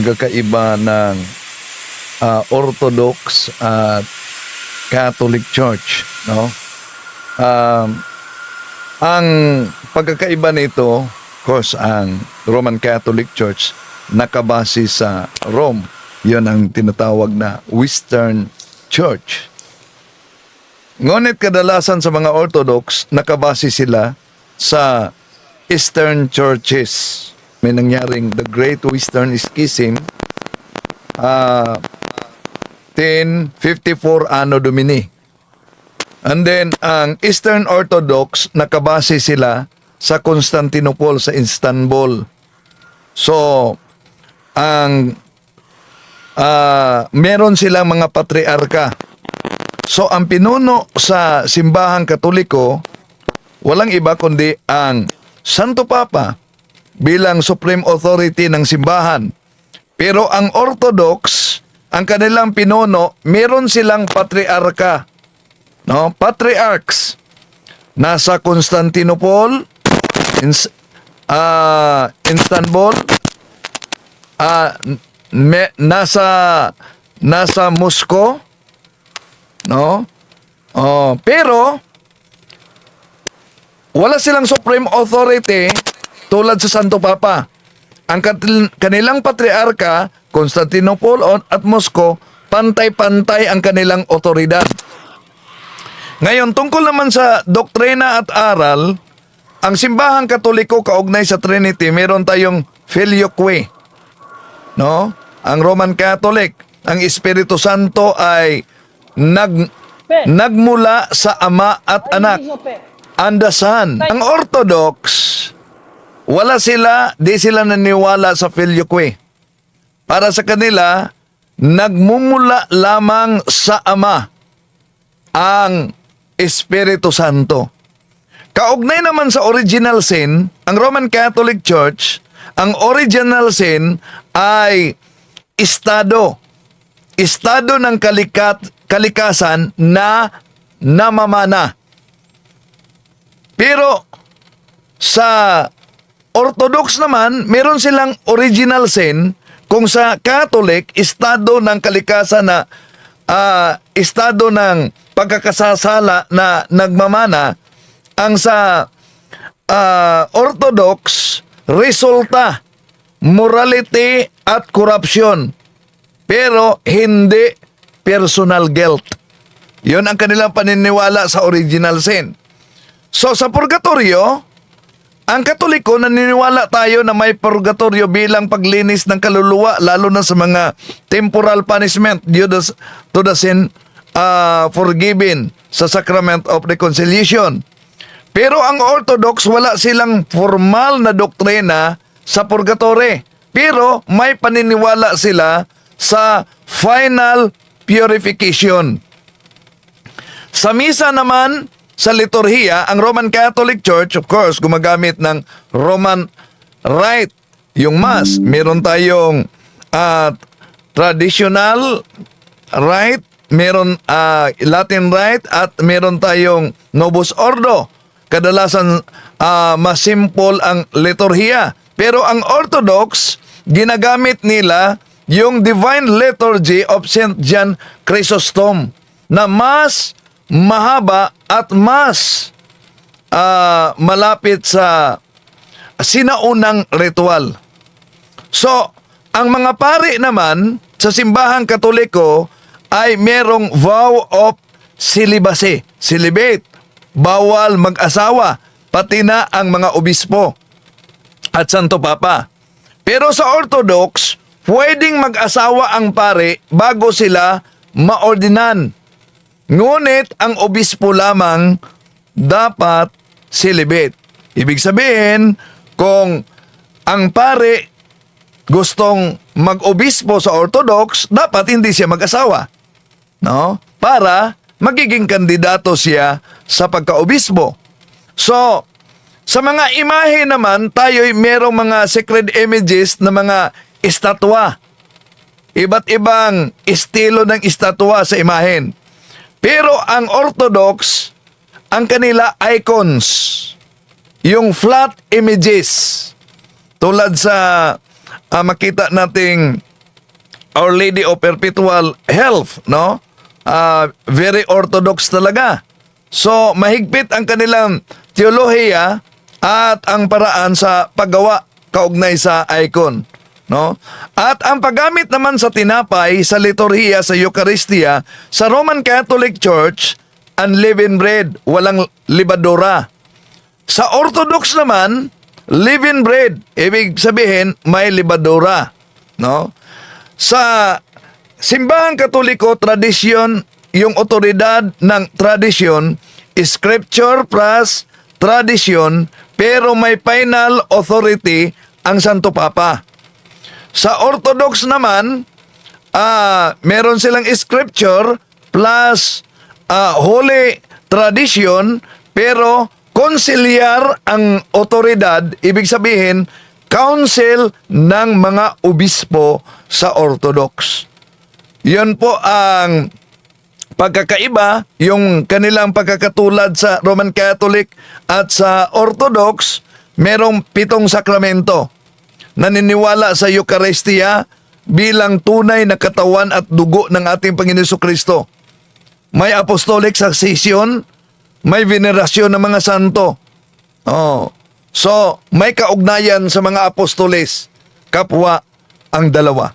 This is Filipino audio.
Kakaiba ng Orthodox at Catholic Church, no? Ang pagkakaiba nito, of course, ang Roman Catholic Church nakabase sa Rome. 'Yon ang tinatawag na Western Church. Ngunit kadalasan sa mga Orthodox, nakabase sila sa Eastern Churches. May nangyaring the Great Western Schism 1054 Anno Domini. And then, ang Eastern Orthodox, nakabase sila sa Constantinople, sa Istanbul. So, ang meron silang mga patriarka. So, ang pinuno sa simbahang Katoliko, walang iba kundi ang Santo Papa bilang supreme authority ng simbahan. Pero ang Orthodox, ang kanilang pinuno, meron silang patriarka. No? Patriarchs. Nasa Constantinople, Istanbul, nasa Moscow, no? Pero wala silang supreme authority tulad sa Santo Papa. Ang kanilang patriarka, Constantinople at Moscow, pantay-pantay ang kanilang otoridad. Ngayon, tungkol naman sa doktrina at aral, ang simbahang Katoliko kaugnay sa Trinity, meron tayong filioque, no? Ang Roman Catholic, ang Espiritu Santo ay nagmula sa Ama at Anak and the Son. Ang Orthodox, di sila naniwala sa filioque. Para sa kanila, nagmumula lamang sa Ama ang Espiritu Santo. Kaugnay naman sa original sin, ang Roman Catholic Church, ang original sin ay estado ng kalikasan na namamana. Pero sa Orthodox naman, meron silang original sin. Kung sa Catholic, estado ng kalikasan na estado ng pagkakasasala na nagmamana. Ang sa Orthodox, resulta, morality at corruption. Pero hindi personal guilt. Yun ang kanilang paniniwala sa original sin. So sa purgatorio, ang Katoliko, naniniwala tayo na may purgatorio bilang paglinis ng kaluluwa, lalo na sa mga temporal punishment due to the sin forgiven sa Sacrament of Reconciliation. Pero ang Orthodox, wala silang formal na doktrina sa purgatory. Pero may paniniwala sila sa final purification. Sa misa naman, sa liturhiya, ang Roman Catholic Church, of course, gumagamit ng Roman Rite. Yung Mass, meron tayong traditional rite, meron Latin Rite, at meron tayong Novus Ordo. Kadalasan, mas simple ang liturhiya. Pero ang Orthodox, ginagamit nila yung Divine Liturgy of St. John Chrysostom na mas mahaba at mas malapit sa sinaunang ritual. So, ang mga pari naman sa simbahang Katoliko ay merong vow of celibacy. Celibate. Bawal mag-asawa. Pati na ang mga obispo at Santo Papa. Pero sa Orthodox, pwedeng mag-asawa ang pari bago sila maordinan. Ngunit ang obispo lamang dapat celibate. Ibig sabihin, kung ang pare gustong mag-obispo sa Orthodox, dapat hindi siya mag-asawa. No? Para magiging kandidato siya sa pagka-obispo. So, sa mga imahe naman, tayo'y merong mga sacred images na mga estatwa. Iba't ibang estilo ng estatwa sa imahen. Pero ang Orthodox, ang kanila icons, yung flat images, tulad sa makita nating Our Lady of Perpetual Health, no? Very orthodox talaga. So, mahigpit ang kanilang teolohiya at ang paraan sa paggawa kaugnay sa icon, no? At ang paggamit naman sa tinapay sa liturhiya sa Eucharistia sa Roman Catholic Church, unleavened bread, walang libadura. Sa Orthodox naman, leavened bread, ibig sabihin may libadura, no? Sa simbahang Katoliko, tradisyon, yung otoridad ng tradisyon, scripture plus tradisyon, pero may final authority ang Santo Papa. Sa Orthodox naman, meron silang scripture plus holy tradition, pero konselyar ang otoridad, ibig sabihin, council ng mga obispo sa Orthodox. Yun po ang pagkakaiba, yung kanilang pagkakatulad sa Roman Catholic at sa Orthodox, merong 7 sakramento. Naniniwala sa Eucharistia bilang tunay na katawan at dugo ng ating Panginoon Jesucristo. May apostolic succession, may venerasyon ng mga santo. So, may kaugnayan sa mga apostoles, kapwa ang dalawa.